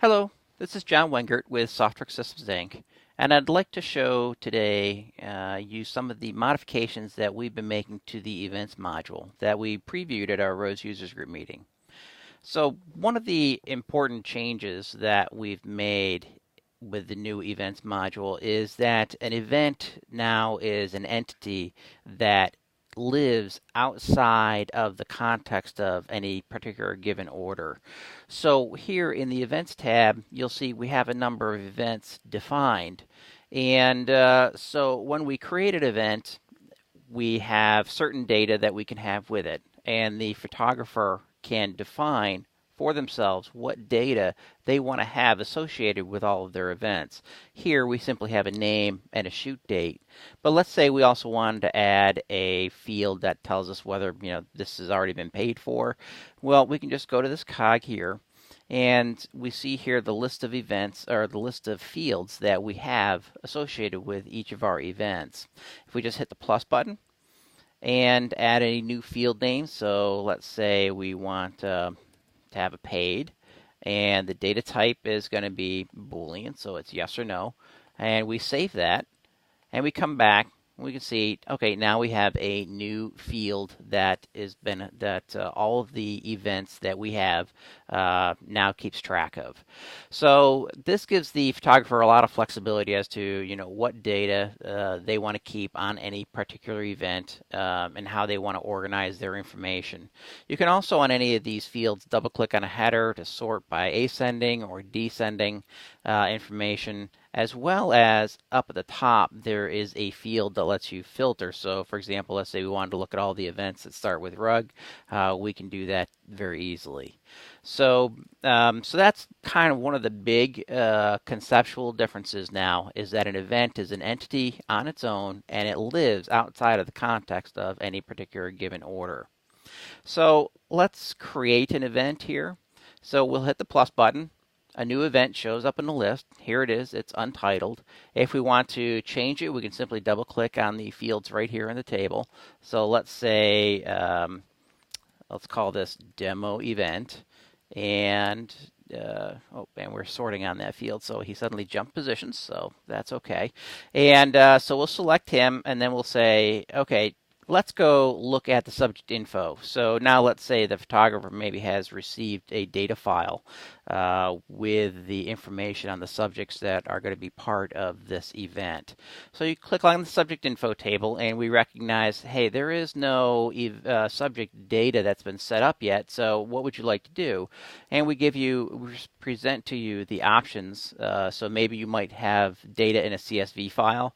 Hello, this is John Wengert with Software Systems Inc. And I'd like to show today you some of the modifications that we've been making to the events module that we previewed at our ROSE Users Group meeting. So one of the important changes that we've made with the new events module is that an event now is an entity that lives outside of the context of any particular given order. So here in the Events tab, you'll see we have a number of events defined. And so when we create an event, we have certain data that we can have with it. And the photographer can define for themselves what data they want to have associated with all of their events. Here we simply have a name and a shoot date. But let's say we also wanted to add a field that tells us whether this has already been paid for. Well, we can just go to this cog here, and we see here the list of events, or the list of fields that we have associated with each of our events. If we just hit the plus button and add a new field name, so let's say we want to have a paid, and the data type is going to be Boolean, so it's yes or no, and we save that, and we come back. We can see, okay, now we have a new field that all of the events that we have now keeps track of. So this gives the photographer a lot of flexibility as to what data they want to keep on any particular event and how they want to organize their information. You can also on any of these fields double click on a header to sort by ascending or descending information, as well as up at the top there is a field that lets you filter. So for example, let's say we wanted to look at all the events that start with rug, we can do that very easily. So that's kind of one of the big conceptual differences now, is that an event is an entity on its own and it lives outside of the context of any particular given order. So let's create an event here. So we'll hit the plus button. A new event shows up in the list. Here it is. It's untitled. If we want to change it, we can simply double click on the fields right here in the table. So let's say, let's call this demo event. And we're sorting on that field, so he suddenly jumped positions, so that's okay. And so we'll select him, and then we'll say, okay, let's go look at the subject info. So now let's say the photographer maybe has received a data file with the information on the subjects that are going to be part of this event. So you click on the subject info table, and we recognize, hey, there is no subject data that's been set up yet, so what would you like to do? And we present to you the options. So maybe you might have data in a CSV file.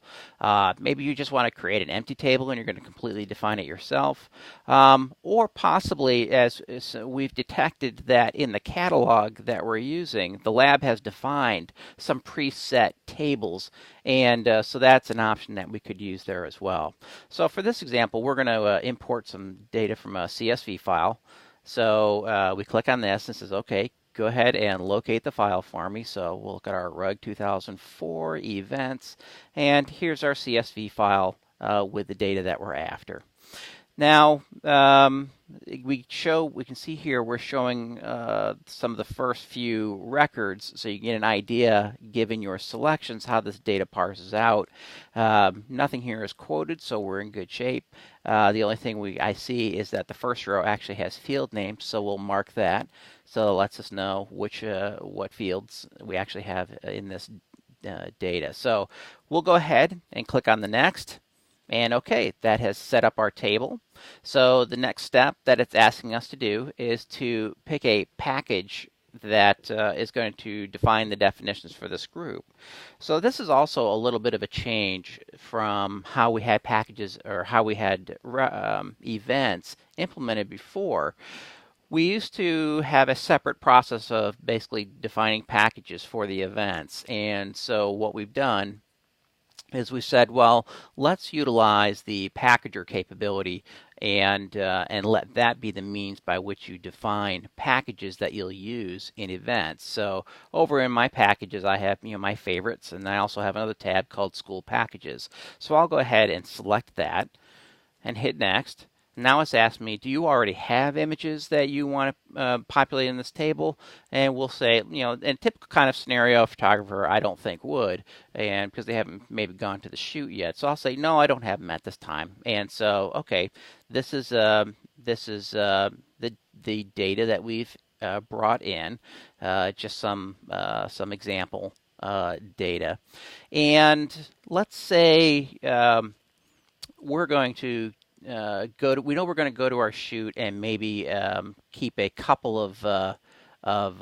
Maybe you just want to create an empty table and you're going to completely define it yourself. Or possibly, as we've detected that in the catalog that we're using, the lab has defined some preset tables, and so that's an option that we could use there as well. So for this example, we're going to import some data from a CSV file. So we click on this and it says, okay, go ahead and locate the file for me. So we'll look at our RUG 2004 events, and here's our CSV file with the data that we're after. Now, we can see here we're showing some of the first few records, so you get an idea, given your selections, how this data parses out. Nothing here is quoted, so we're in good shape. The only thing I see is that the first row actually has field names, so we'll mark that. So it lets us know what fields we actually have in this data. So we'll go ahead and click on the next. And okay, that has set up our table. So the next step that it's asking us to do is to pick a package that is going to define the definitions for this group. So this is also a little bit of a change from how we had packages, or how we had events implemented before. We used to have a separate process of basically defining packages for the events. And so what we've done is we said, well, let's utilize the packager capability and let that be the means by which you define packages that you'll use in events. So over in my packages, I have my favorites, and I also have another tab called School Packages. So I'll go ahead and select that and hit Next. Now it's asked me, do you already have images that you want to populate in this table? And we'll say, in a typical kind of scenario, a photographer I don't think would, and because they haven't maybe gone to the shoot yet. So I'll say, no, I don't have them at this time. And so, okay, this is the data that we've brought in, just some example data. And let's say we're going to we know we're going to go to our shoot and maybe keep a couple of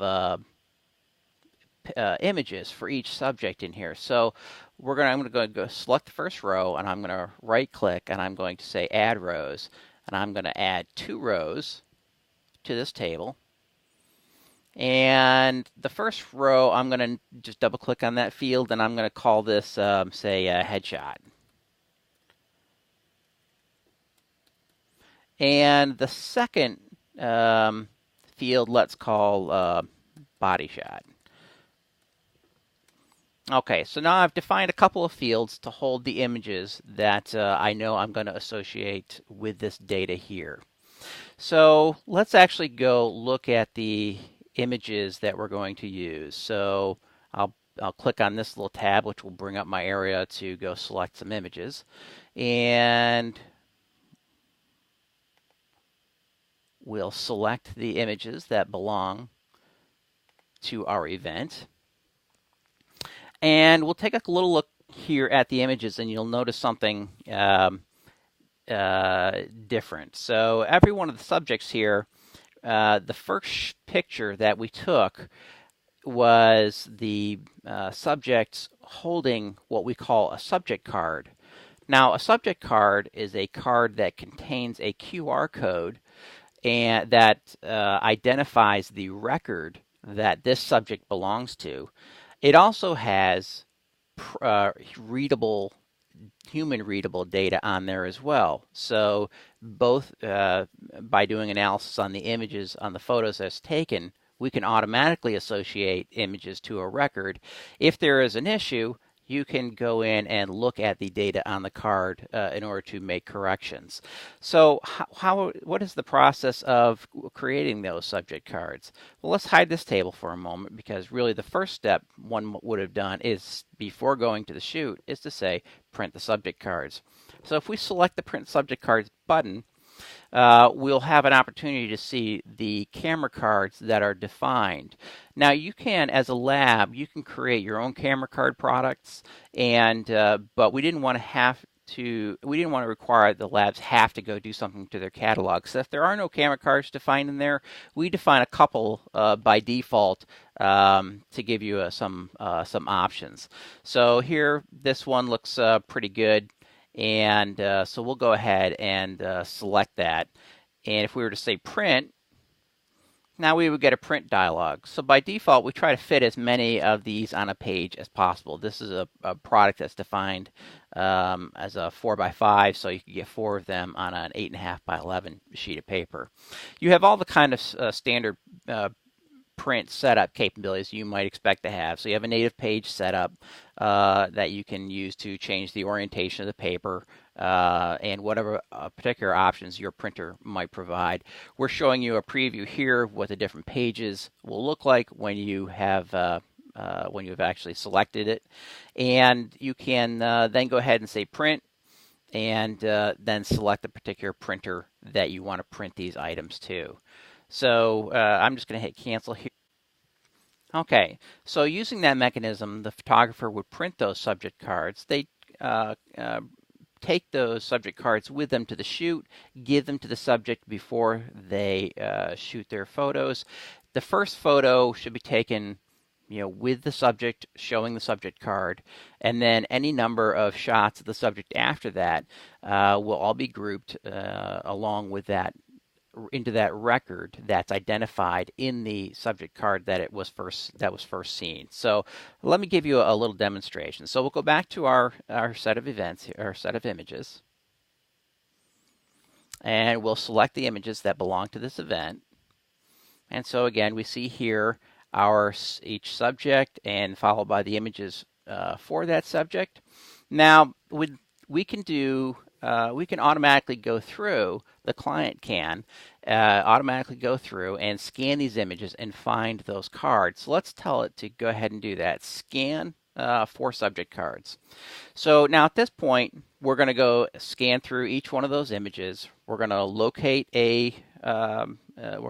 images for each subject in here. So I'm going to go select the first row, and I'm going to right click, and I'm going to say add rows, and I'm going to add 2 rows to this table. And the first row, I'm going to just double click on that field, and I'm going to call this say headshot. And the second field, let's call body shot. Okay, so now I've defined a couple of fields to hold the images that I know I'm going to associate with this data here. So let's actually go look at the images that we're going to use. So I'll click on this little tab, which will bring up my area to go select some images. And we'll select the images that belong to our event. And we'll take a little look here at the images, and you'll notice something different. So every one of the subjects here, the first picture that we took was the subjects holding what we call a subject card. Now, a subject card is a card that contains a QR code and that identifies the record that this subject belongs to. It also has human readable data on there as well. So both by doing analysis on the images, on the photos that's taken, we can automatically associate images to a record. If there is an issue, you can go in and look at the data on the card in order to make corrections. So what is the process of creating those subject cards? Well, let's hide this table for a moment, because really the first step one would have done is, before going to the shoot, is to say print the subject cards. So if we select the print subject cards button, we'll have an opportunity to see the camera cards that are defined. Now, you can, as a lab, you can create your own camera card products, and but we didn't want to require the labs have to go do something to their catalog. So if there are no camera cards defined in there, we define a couple by default to give you some options. So here, this one looks pretty good. And so we'll go ahead and select that. And if we were to say print, now we would get a print dialog. So by default, we try to fit as many of these on a page as possible. This is a product that's defined as a 4x5, so you can get 4 of them on an 8.5 by 11 sheet of paper. You have all the kind of standard print setup capabilities you might expect to have. So you have a native page setup that you can use to change the orientation of the paper and whatever particular options your printer might provide. We're showing you a preview here of what the different pages will look like when you have actually selected it. And you can then go ahead and say print, and then select the particular printer that you want to print these items to. So I'm just going to hit cancel here. Okay, so using that mechanism, the photographer would print those subject cards. They take those subject cards with them to the shoot, give them to the subject before they shoot their photos. The first photo should be taken with the subject, showing the subject card, and then any number of shots of the subject after that will all be grouped along with that into that record that's identified in the subject card that was first seen. So let me give you a little demonstration. So we'll go back to our set of events, our set of images, and we'll select the images that belong to this event. And so again, we see here each subject, and followed by the images for that subject. Now we can do we can automatically go through, the client can automatically go through and scan these images and find those cards. So let's tell it to go ahead and do that. Scan for subject cards. So now at this point, we're going to go scan through each one of those images. We're going to locate we're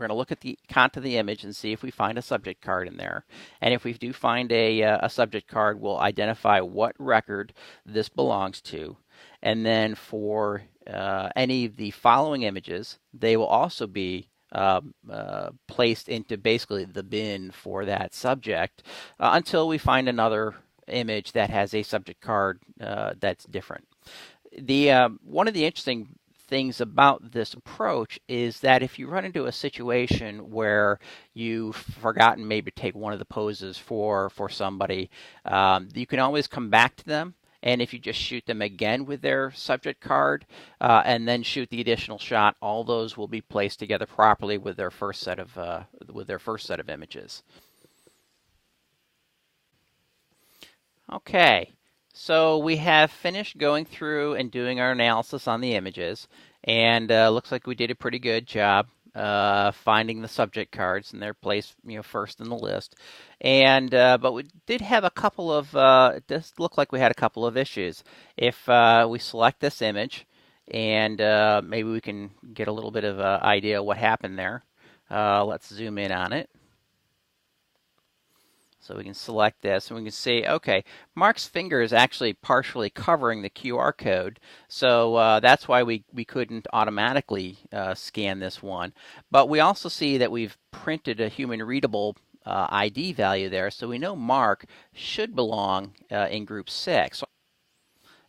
going to look at the content of the image and see if we find a subject card in there. And if we do find a subject card, we'll identify what record this belongs to. And then for any of the following images, they will also be placed into basically the bin for that subject until we find another image that has a subject card that's different. One of the interesting things about this approach is that if you run into a situation where you've forgotten maybe to take one of the poses for somebody, you can always come back to them. And if you just shoot them again with their subject card and then shoot the additional shot, all those will be placed together properly with their first set of images. Okay, so we have finished going through and doing our analysis on the images, and looks like we did a pretty good job finding the subject cards and their place, first in the list. And but we did have a couple of it does look like we had a couple of issues. If we select this image, and maybe we can get a little bit of an idea what happened there. Let's zoom in on it. So we can select this and we can see, okay, Mark's finger is actually partially covering the QR code. So that's why we couldn't automatically scan this one. But we also see that we've printed a human readable ID value there. So we know Mark should belong in group 6.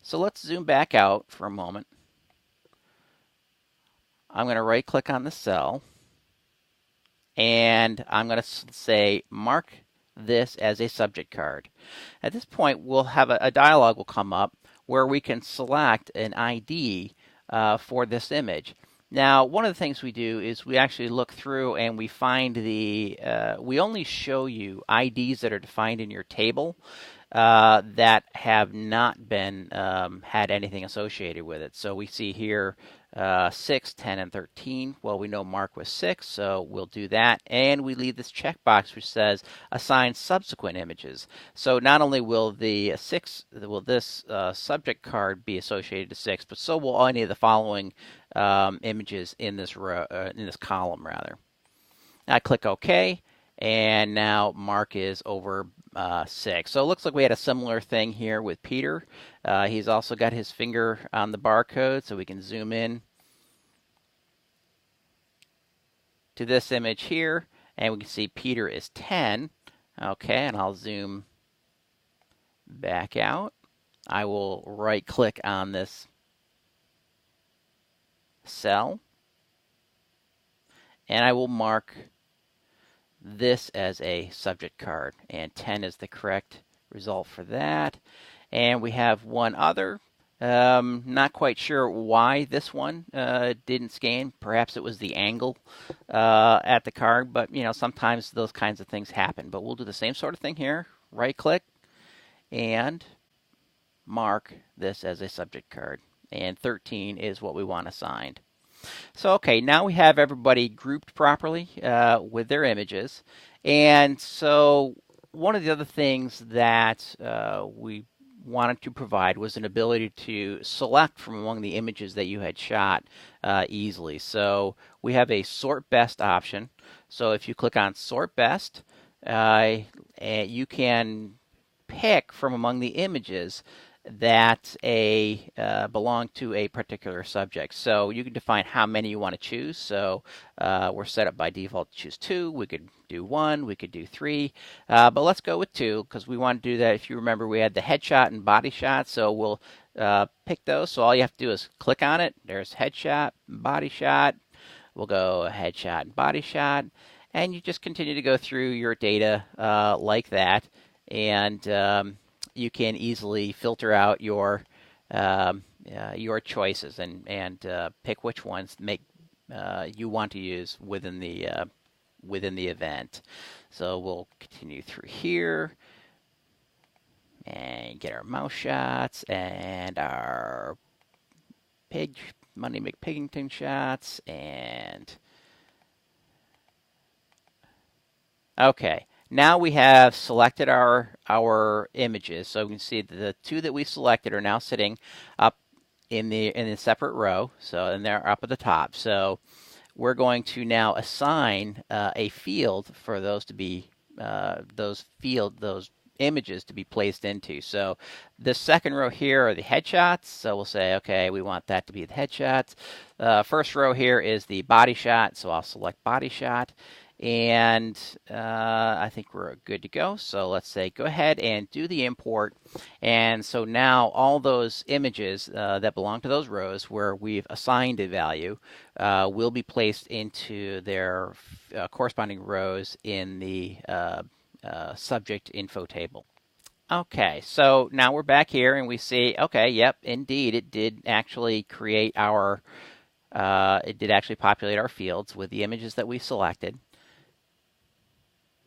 So let's zoom back out for a moment. I'm going to right click on the cell. And I'm going to say mark this as a subject card. At this point, we'll have a dialog will come up where we can select an ID for this image. Now, one of the things we do is we actually look through and we find we only show you IDs that are defined in your table that have not been had anything associated with it. So we see here 6, 10, and 13. Well, we know Mark was 6, so we'll do that. And we leave this checkbox which says assign subsequent images. So not only will this subject card be associated to 6, but so will any of the following images in this row, in this column rather. I click OK, and now Mark is over 6. So it looks like we had a similar thing here with Peter. He's also got his finger on the barcode, so we can zoom in to this image here, and we can see Peter is 10. Okay, and I'll zoom back out. I will right click on this cell, and I will mark this as a subject card, and 10 is the correct result for that. And we have one other. Not quite sure why this one didn't scan. Perhaps it was the angle at the card, but sometimes those kinds of things happen. But we'll do the same sort of thing here. Right click and mark this as a subject card. And 13 is what we want assigned. So okay, now we have everybody grouped properly with their images. And so one of the other things that we wanted to provide was an ability to select from among the images that you had shot easily. So we have a sort best option. So if you click on sort best, you can pick from among the images that belong to a particular subject. So you can define how many you want to choose. So we're set up by default to choose 2. We could do 1. We could do 3. But let's go with 2 because we want to do that. If you remember, we had the headshot and body shot. So we'll pick those. So all you have to do is click on it. There's headshot, body shot. We'll go headshot and body shot. And you just continue to go through your data like that. And you can easily filter out your choices and pick which ones you want to use within the event. So we'll continue through here and get our mouse shots and our Money McPiggington shots, and okay. Now we have selected our images, so we can see the two that we selected are now sitting up in the separate row. So and they're up at the top. So we're going to now assign a field for those to be those images to be placed into. So the second row here are the headshots. So we'll say, okay, we want that to be the headshots. First row here is the body shot. So I'll select body shot. And I think we're good to go. So let's say go ahead and do the import. And so now all those images that belong to those rows where we've assigned a value will be placed into their corresponding rows in the subject info table. Okay, so now we're back here and we see, okay, yep, indeed, it did actually create it did actually populate our fields with the images that we selected.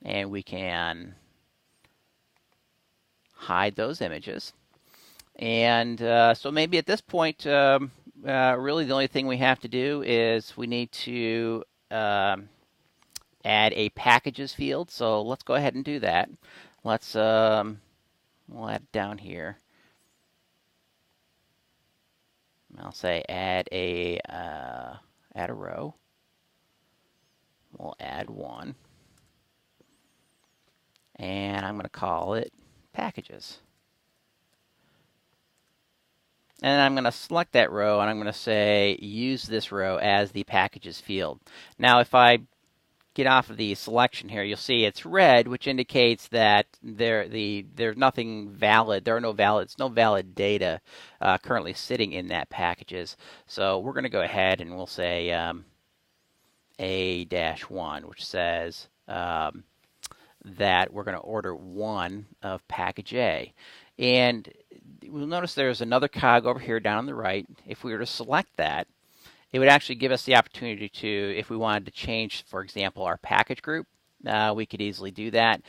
And we can hide those images. And so maybe at this point, really the only thing we have to do is we need to add a packages field. So let's go ahead and do that. Let's we'll add it down here. I'll say add a row. We'll add one. And I'm going to call it packages. And I'm going to select that row and I'm going to say use this row as the packages field. Now if I get off of the selection here, you'll see it's red, which indicates that there's nothing valid. There are no valid data currently sitting in that packages. So we're going to go ahead and we'll say A-1, which says that we're going to order one of package A. And we'll notice there's another cog over here down on the right. If we were to select that, it would actually give us the opportunity to, if we wanted to change, for example, our package group, we could easily do that.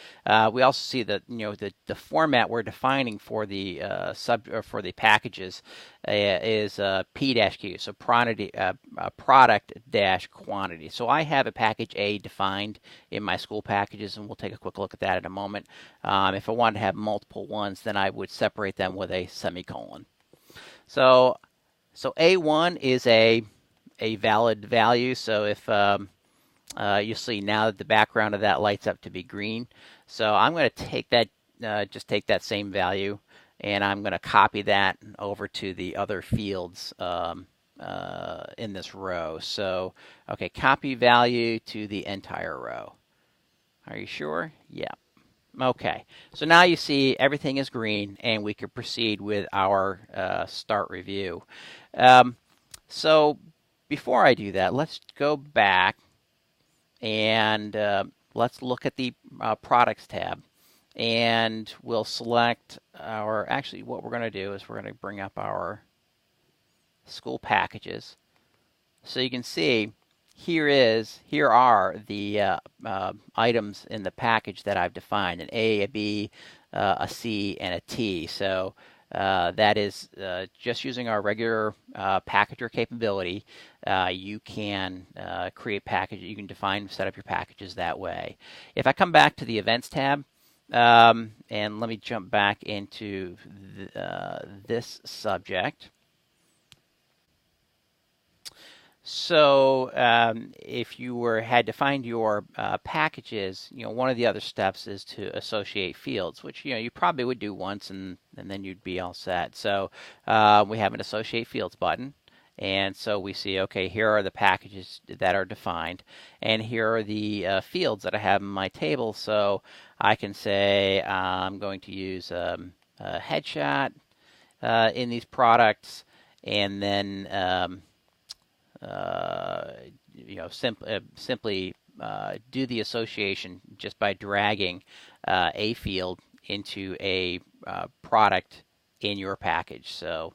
We also see that the format we're defining for the for the packages is P-Q, so product-quantity. So I have a package A defined in my school packages, and we'll take a quick look at that in a moment. If I wanted to have multiple ones, then I would separate them with a semicolon. So A1 is a valid value. So if you'll see now that the background of that lights up to be green. So I'm going to take that, just take that same value, and I'm going to copy that over to the other fields in this row. So, okay, copy value to the entire row. Are you sure? Yeah. Okay, so now you see everything is green, and we can proceed with our start review. So before I do that, let's go back and let's look at the products tab, and we'll select our, actually what we're going to do is we're going to bring up our school packages. So you can see here are the items in the package that I've defined: an A, a B, a C, and a T. So that is just using our regular packager capability. You can create packages. You can define, set up your packages that way. If I come back to the Events tab, and let me jump back into this subject. So if you had to find your packages, one of the other steps is to associate fields, which you probably would do once, and then you'd be all set. So we have an associate fields button, and so we see, okay, here are the packages that are defined, and here are the fields that I have in my table. So I can say I'm going to use a headshot in these products, and then simply do the association just by dragging a field into a product in your package. So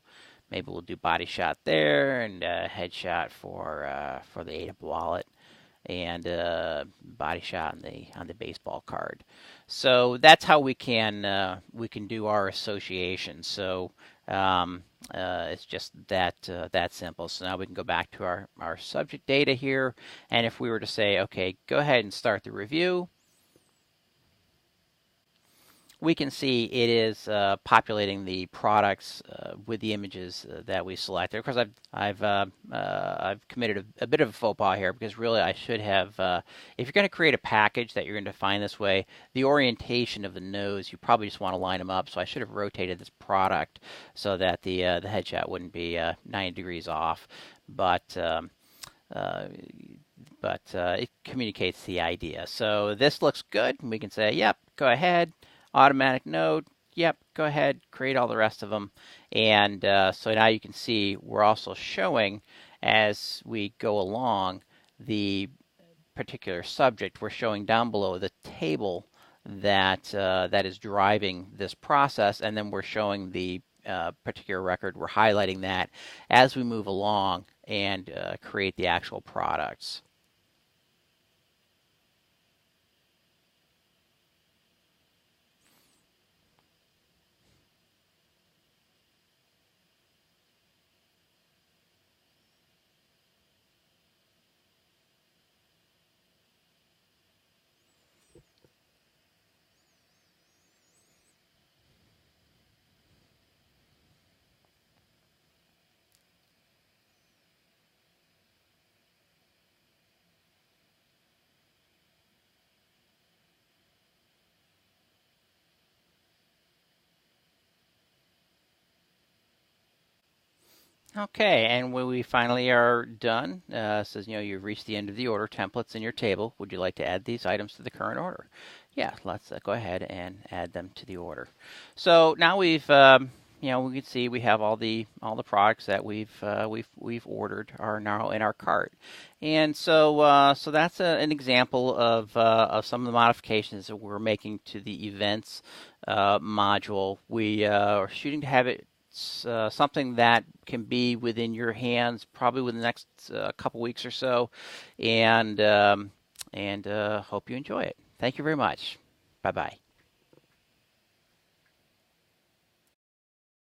maybe we'll do body shot there, and headshot for the ADA wallet, and body shot on the baseball card. So that's how we can do our association. So It's just that simple. So now we can go back to our subject data here, and if we were to say, okay, go ahead and start the review, we can see it is populating the products with the images that we selected. Of course, I've committed a bit of a faux pas here, because really I should have. If you're going to create a package that you're going to define this way, the orientation of the nodes, you probably just want to line them up. So I should have rotated this product so that the headshot wouldn't be 90 degrees off, but. It communicates the idea. So this looks good. We can say, yep, go ahead. Automatic node, yep, go ahead, create all the rest of them. And so now you can see we're also showing, as we go along, the particular subject. We're showing down below the table that that is driving this process, and then we're showing the particular record. We're highlighting that as we move along and create the actual products. Okay, and when we finally are done, says, you've reached the end of the order templates in your table. Would you like to add these items to the current order? Yeah, let's go ahead and add them to the order. So now we've, we can see we have all the products that we've ordered are now in our cart, and so that's an example of some of the modifications that we're making to the events module. We are shooting to have it something that can be within your hands probably within the next couple weeks or so, and hope you enjoy it. Thank you very much. Bye bye.